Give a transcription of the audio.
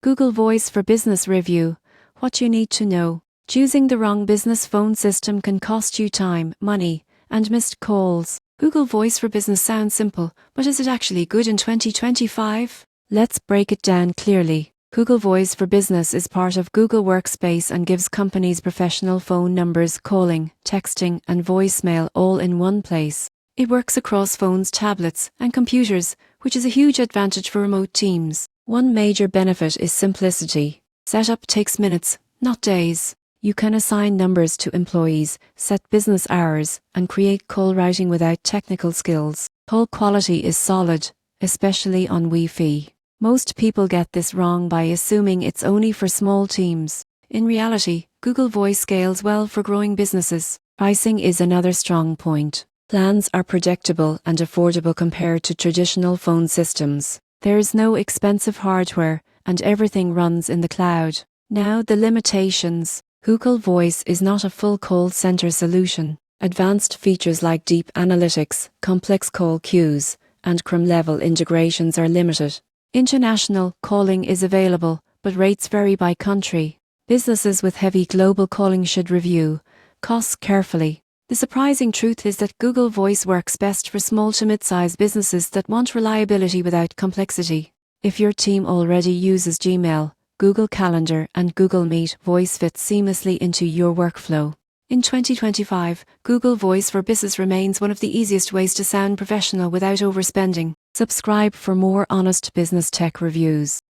Google Voice for Business Review. What you need to know. Choosing the wrong business phone system can cost you time, money, and missed calls. Google Voice for Business sounds simple, but is it actually good in 2025? Let's break it down clearly. Google Voice for Business is part of Google Workspace and gives companies professional phone numbers, calling, texting, and voicemail all in one place. It works across phones, tablets, and computers, which is a huge advantage for remote teams. One major benefit is simplicity. Setup takes minutes, not days. You can assign numbers to employees, set business hours, and create call routing without technical skills. Call quality is solid, especially on Wi-Fi. Most people get this wrong by assuming it's only for small teams. In reality, Google Voice scales well for growing businesses. Pricing is another strong point. Plans are predictable and affordable compared to traditional phone systems. There is no expensive hardware, and everything runs in the cloud. Now the limitations. Google Voice is not a full call center solution. Advanced features like deep analytics, complex call queues, and CRM-level integrations are limited. International calling is available, but rates vary by country. Businesses with heavy global calling should review costs carefully. The surprising truth is that Google Voice works best for small to mid-sized businesses that want reliability without complexity. If your team already uses Gmail, Google Calendar, and Google Meet, Voice fits seamlessly into your workflow. In 2025, Google Voice for Business remains one of the easiest ways to sound professional without overspending. Subscribe for more honest business tech reviews.